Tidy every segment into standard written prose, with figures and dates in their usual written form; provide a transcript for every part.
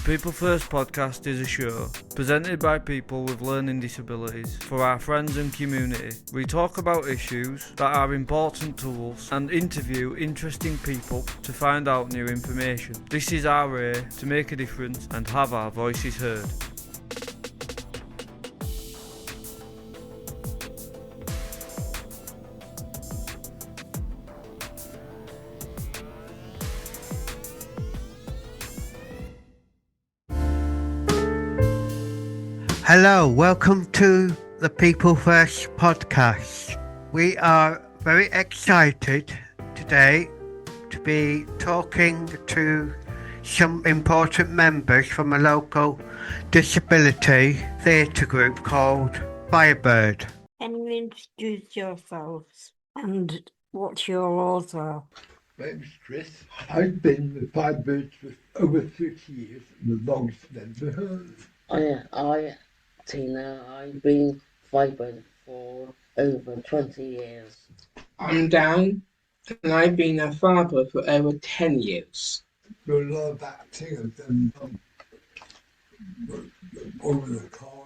People First podcast is a show presented by people with learning disabilities for our friends and community. We talk about issues that are important to us and interview interesting people to find out new information. This is our way to make a difference and have our voices heard. Hello, welcome to the People First podcast. We are very excited today to be talking to some important members from a local disability theatre group called Firebird. Can you introduce yourselves and what your roles are? My name's Chris. I've been with Firebird for over 30 years and the longest member. Tina, I've been Firebird for over 20 years. I'm Dan, and I've been a father for over 10 years. Do a lot of acting. I've done over the car.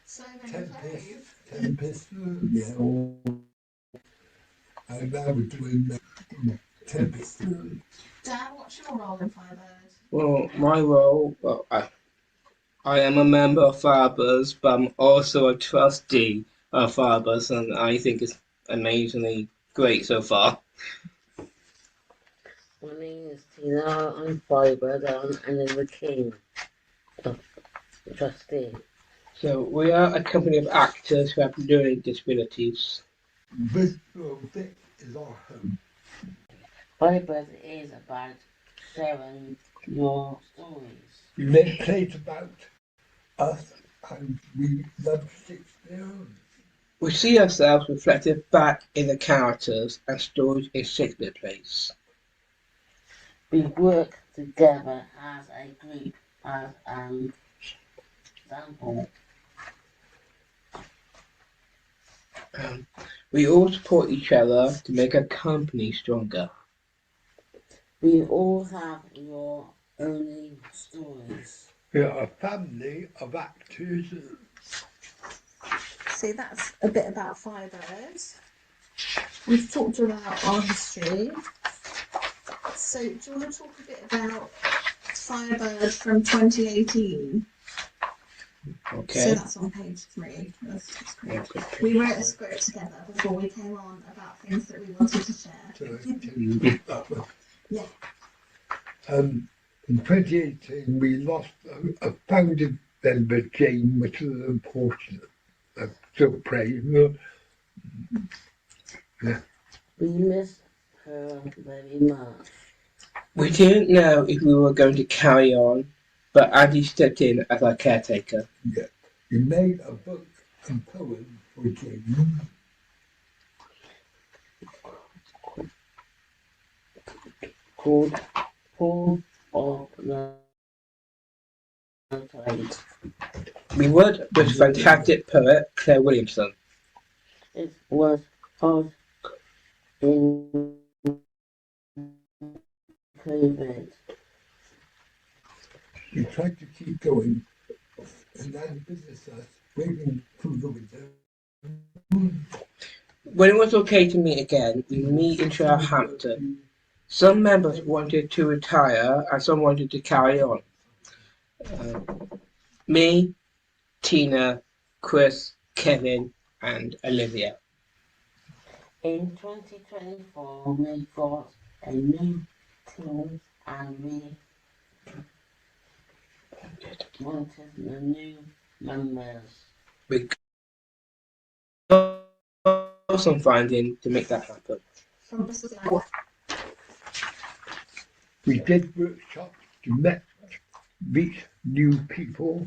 So many plays. Tempest, yeah. And now we're doing Tempest. Dan, what's your role in Firebird? Well, my role, I am a member of Firebirds, but I'm also a trustee of Firebirds, and I think it's amazingly great so far. My name is Tina, I'm Firebird, and I'm the king of trustee. So we are a company of actors who have learning disabilities. Bristol Vic is our home. Firebird is about sharing your stories. We make plays about us and we love Shakespeare. We see ourselves reflected back in the characters and stories in Shakespeare plays. We work together as a group, as an example. We all support each other to make a company stronger. We all have your own stories. We are a family of actors. So that's a bit about Firebird. We've talked about our history. So do you want to talk a bit about Firebird from 2018? Okay. So that's on page 3. That's great. We wrote a script together before we came on about things that we wanted to share. So I tell you that one. Yeah. In 2018, we lost a founding member, Jane, which was unfortunate. I'm still praying. Yeah. We miss her very much. We didn't know if we were going to carry on, but Andy stepped in as our caretaker. Yeah. We made a book and poem for Jane. Called Paul of the Tide. We worked with fantastic poet Claire Williamson. It was hard in COVID. We tried to keep going, and then business us waving through the window. When it was okay to meet again, we meet in Southampton. Some members wanted to retire and some wanted to carry on. Me, Tina, Chris, Kevin and Olivia. In 2024, we got a new team and we wanted the new members. We got some funding to make that happen. From Bristol. We did workshops to meet new people.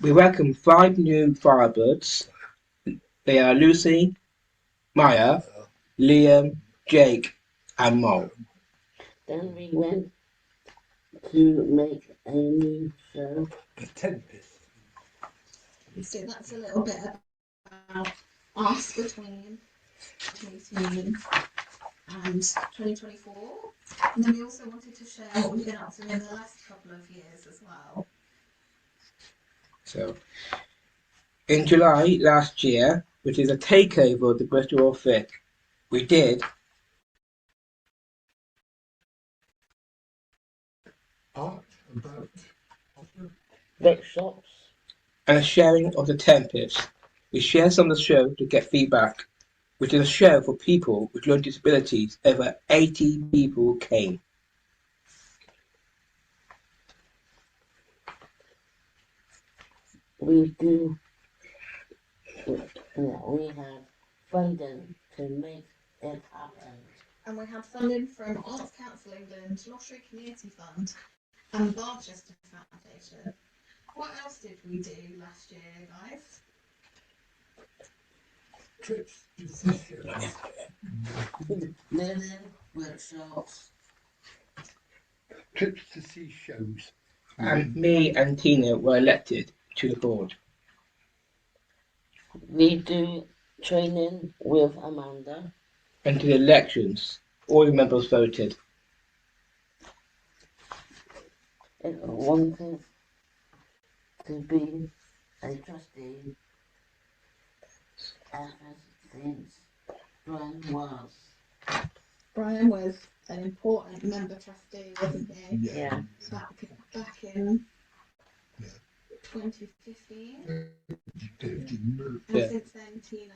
We welcomed 5 new Firebirds. They are Lucy, Maya, Liam, Jake and Mo. Then we went to make a new show. The Tempest. So that's a little bit about us between 2018 and 2024. And then we also wanted to share what we've been up to in the last couple of years as well. So, in July last year, which is a takeover of the Bristol Old Vic, we did art about Workshops. and a sharing of the Tempest. We share some of the show to get feedback, which is a show for people with learning disabilities. Over 80 people came. We have funding to make it happen. And we had funding from Arts Council England, Lottery Community Fund, and Barchester Foundation. What else did we do last year, guys? trips to the shows. Learning workshops. Trips to see shows. And me and Tina were elected to the board. We do training with Amanda. And to the elections, all the members voted. It wanted to be a trustee ever since Brian was. Brian was an important member trustee, wasn't he? Yeah. Back in Yeah. 2015. And Yeah. And since then, Tina,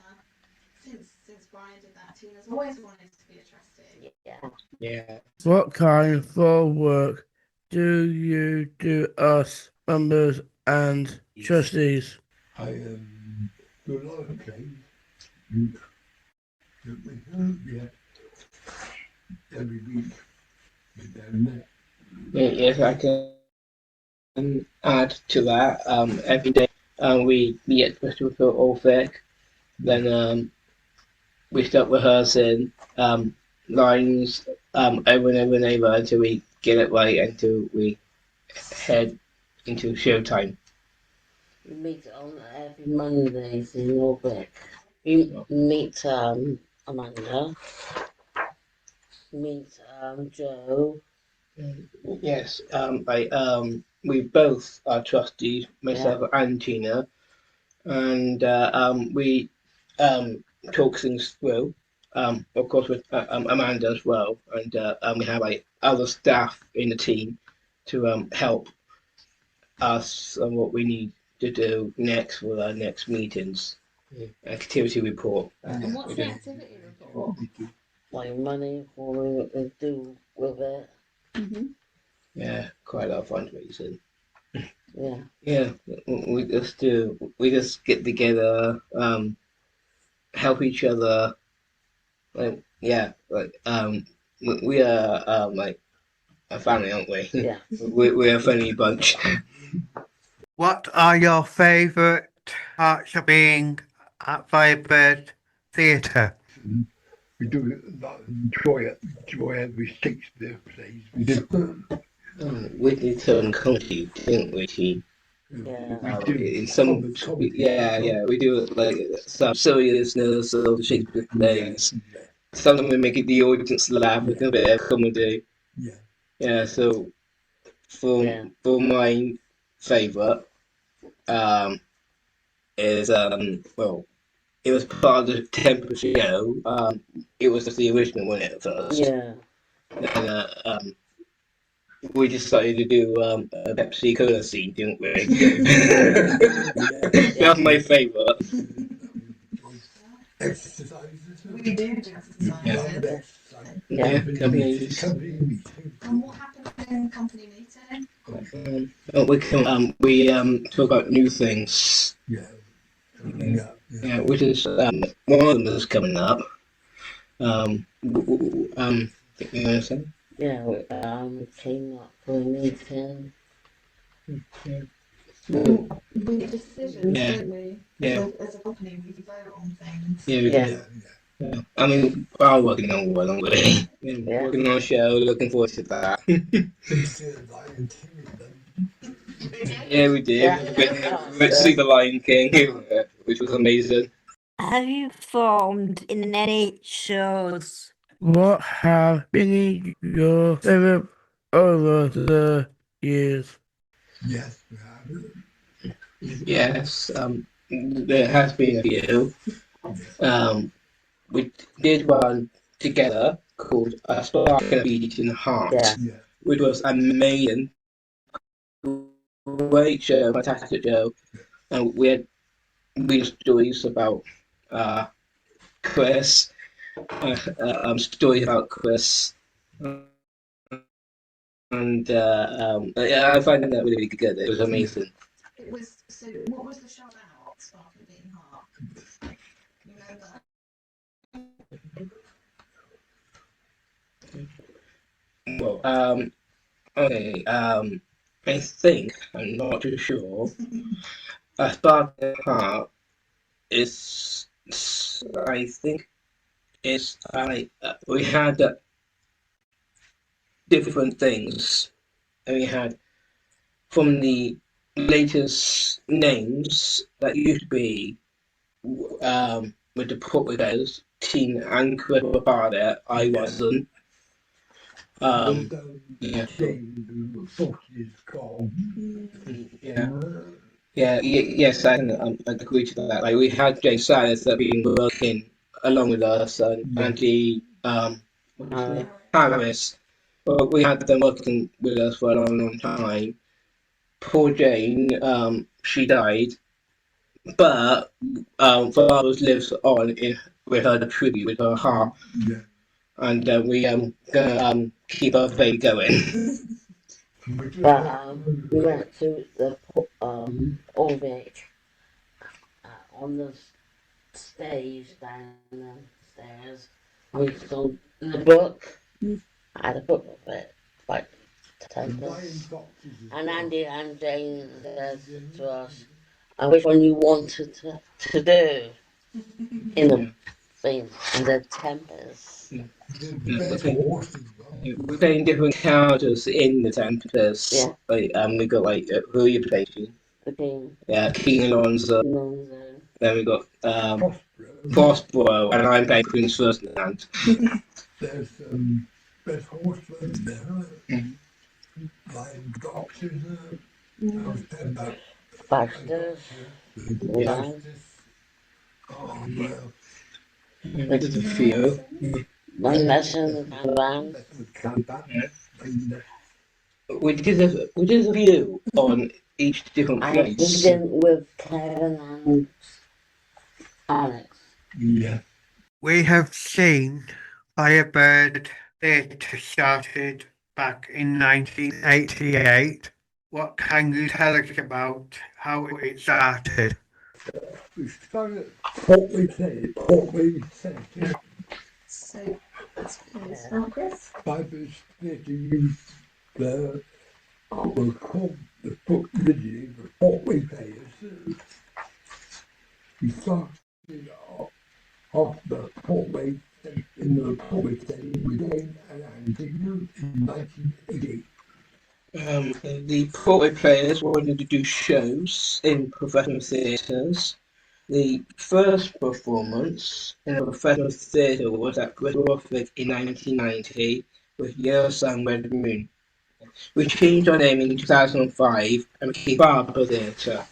since Brian did that, Tina's always wanted to be a trustee. Yeah. Yeah. What kind of work do you do as members and trustees? I do a lot of plays. And yeah. Every week. We're down there. Yes, I can add to that. Every day we meet at Bristol for Old Vic. Then we start rehearsing lines over and over and over until we get it right, until we head into showtime. We meet on every Mondays in Old Vic. We meet Amanda. Meet Joe. Yes, we both are trustees, myself and Tina, and we talk things through. Of course, with Amanda as well, and we have other staff in the team to help us on what we need to do next for our next meetings. Activity report. And what's the activity report? Like money for what we do with it. Mm-hmm. Yeah, quite a lot of fundraising. Yeah. Yeah, we just get together, help each other. We are like a family, aren't we? Yeah. We're a funny bunch. What are your favourite parts of being at Firebird Theatre? We do a lot of enjoy every Shakespeare plays. We do. We did some comedy, didn't we? Team? Yeah. We do In some, comedy. we do like some seriousness of the Shakespeare plays. Sometimes we make the audience laugh with a bit of comedy. Yeah. Yeah, so for my favourite is it was part of the Tempest show. It was just the original one at first. Yeah. And we decided to do a Pepsi Cola scene, didn't we? That's my favourite. Exercises. We do exercises. Yeah, companies. Company meeting. And what happened in company meeting? We talk about new things. Yeah. Yeah. Yeah, which is one of them is coming up. Think you want to say? Yeah. Came up for a meeting. We make decisions, Yeah. don't we? Yeah. As a company, we vote on things. Yeah, we Yeah. do. Yeah. I mean, we're working on one, aren't we? Yeah. Working on a show, looking forward to that. Yeah, we did. Yeah. We went to see The Lion King, which was amazing. Have you performed in any shows What have been your favourite over the years? Yes, we have. Yes, there has been a few. We did one together called A Spark and a Beating Heart, Yeah. Yeah. which was amazing. Great show, fantastic show. And we had real stories about Chris, stories about Chris. And yeah, I find that really good. It was amazing. It was, so what was the show about? Spark and Beating Heart. You remember? Well, okay, I think, I'm not too sure, A Spark and a Heart is, I think, is, we had different things. And we had from the latest names that used to be with the portfolios, Teen and Chris were part of it. I wasn't. Yeah. Yes, I can agree to that. Like we had Jay Silas that been working along with us, and Andy Harris. Well, we had them working with us for a long, long time. Poor Jane, she died, but Flowers lives on with her tribute, with her heart. Yeah. And we gonna keep our faith going. But we went to the Old Vic on the stage down the stairs. We saw the book. I had a book of it, like Tempest. And Andy and Jane said to us, and which one you wanted to do in the scene, in the Tempest. We're playing different characters in the Tempest. Yeah. Like we got like who are you playing? The King. Yeah, King Alonso. Alonso. Then we got Prospero, and I'm playing Prince Ferdinand. There's horsemen there, like doctors, I was telling about Baxter's. Yeah. Oh, well. I did a few. One lesson and band. We did a few on each different I place. did with Kevin and Alex. Yeah. We have seen Firebird Theatre started back in 1988. What can you tell us about how it started? We started Portway Theatre. So, that's good. Chris? Firebird Theatre used the were called the book originally the Portway Players. We started off the Portway in the Portway Theatre with Dane and Andy in 1988. The Broadway players wanted to do shows in professional theatres. The first performance in a professional theatre was at Bristol in 1990 with Yellow Sun, Red Moon. We changed our name in 2005 and became Firebird Theatre.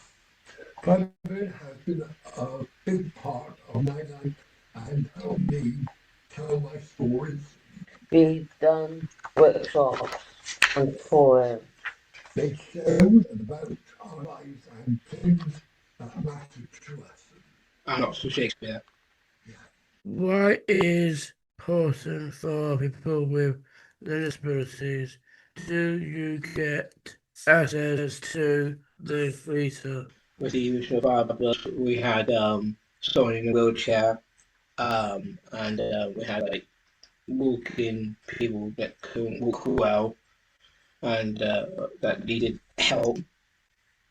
Firebird has been a big part of my life and helped me tell my stories. We've done workshops and forums. They shows about our lives and things that matter to us. And not for Shakespeare. Why is important for people with disabilities? Do you get access to the theatre? With the original Firebird, we had someone in a wheelchair, and we had like walking people that couldn't walk well, and that needed help.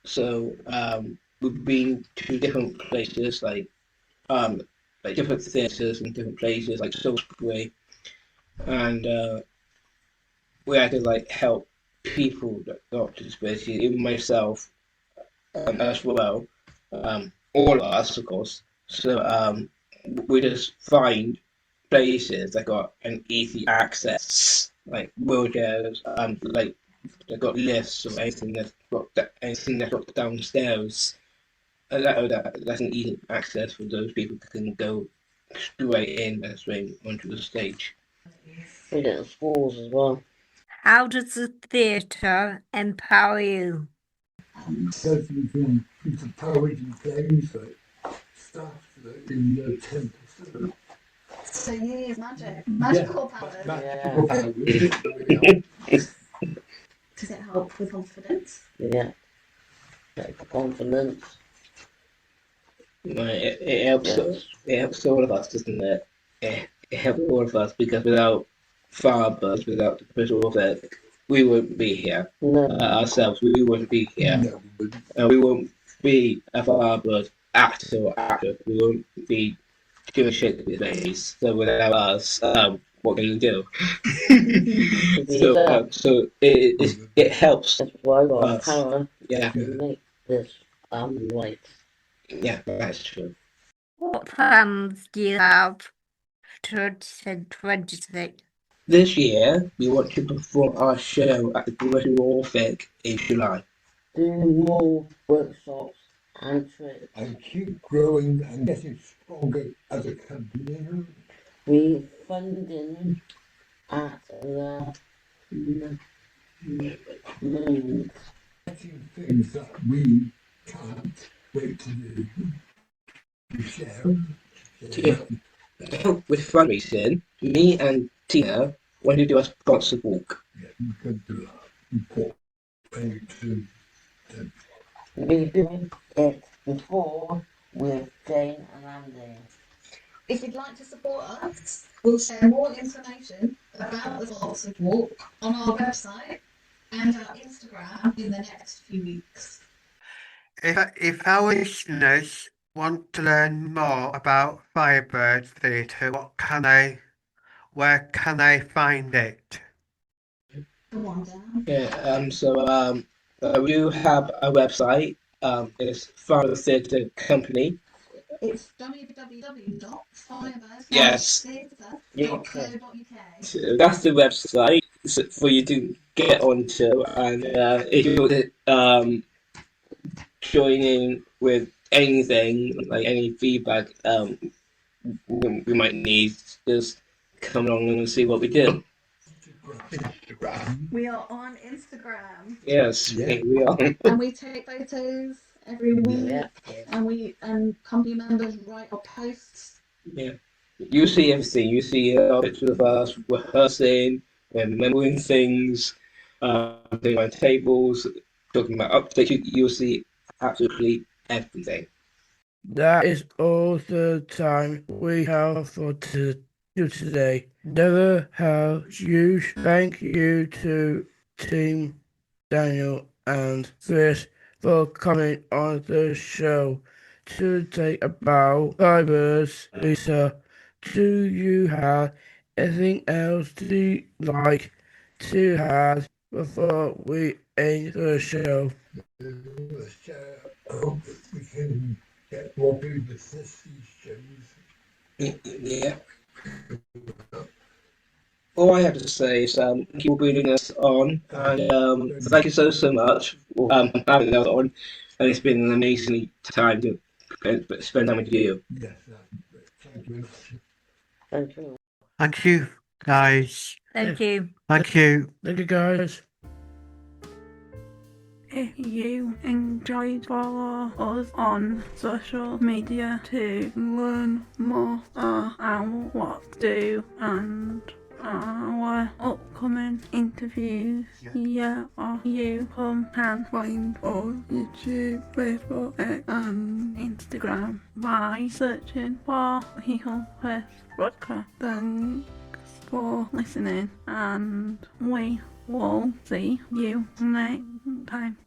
So we've been to different places, like different theatres and different places, like Salisbury, and we had to like help people that got disabilities, even myself as well, all of us, of course. So we just find places that got an easy access, like wheelchairs, like they got lifts or anything that's got downstairs. That's an easy access for those people who can go straight in and straight onto the stage. We did it at schools as well. How does the theatre empower you? Because we can encourage things like stuff that in the 10%. So you use magical powers. Magical powers. Does it help with confidence? Yeah. Confidence. It helps us. It helps all of us, doesn't it? It helps all of us because without Firebird, without the Bristol Vic, we wouldn't be here ourselves. We wouldn't be here, and we won't be a Firebird actor or actor. We won't be doing Shakespeare plays. So without us, what can you do? So it helps. That's why I got us. power Yeah, to make this right. yeah, that's true. What plans do you have for 2026? This year, we want to perform our show at the Bristol Vic in July. Do more workshops and trips. And keep growing and getting stronger as a company. We funding at the Getting things that we can't wait to do. To share. To help with fundraising, me and Tina want to do a sponsored walk. Yeah, we could do that. Report pay to them. we doing it before with Jane and Andy. If you'd like to support us, we'll share more information about the Sponsored Walk on our website and our Instagram in the next few weeks. If our listeners want to learn more about Firebird Theatre, where can they find it? Go on, Dan. Yeah, we do have a website. It's Firebird Theatre Company. It's www.firebird-theatre.co.uk. So that's the website for you to get onto, and if you want to join in with anything, like any feedback we might need, just come along and see what we do. Instagram. We are on Instagram Yes, Yeah. we are. and we take photos every week, Yeah. and company members write our posts. You see everything. You see pictures of us rehearsing, remembering things, doing on tables, talking about updates. You'll see absolutely everything. That is all the time we have for you today. Another huge thank you to Team Daniel and Chris for coming on the show to take about Firebird Theatre. Do you have anything else you'd like to add before we end the show? I hope that we can get more people to these shows. Yeah. All I have to say is keep bringing us on, and thank you so much for having us on, and it's been an amazing time to spend time with you. Yes, thank you. Thank you. Thank you, guys. Thank you. Thank you. Thank you, guys. If you enjoyed, follow us on social media to learn more about what to do and our upcoming interviews. Yeah, or you can find on YouTube, Facebook, and Instagram by searching for Eagle First Broadcast. Thanks for listening, and we will see you next time.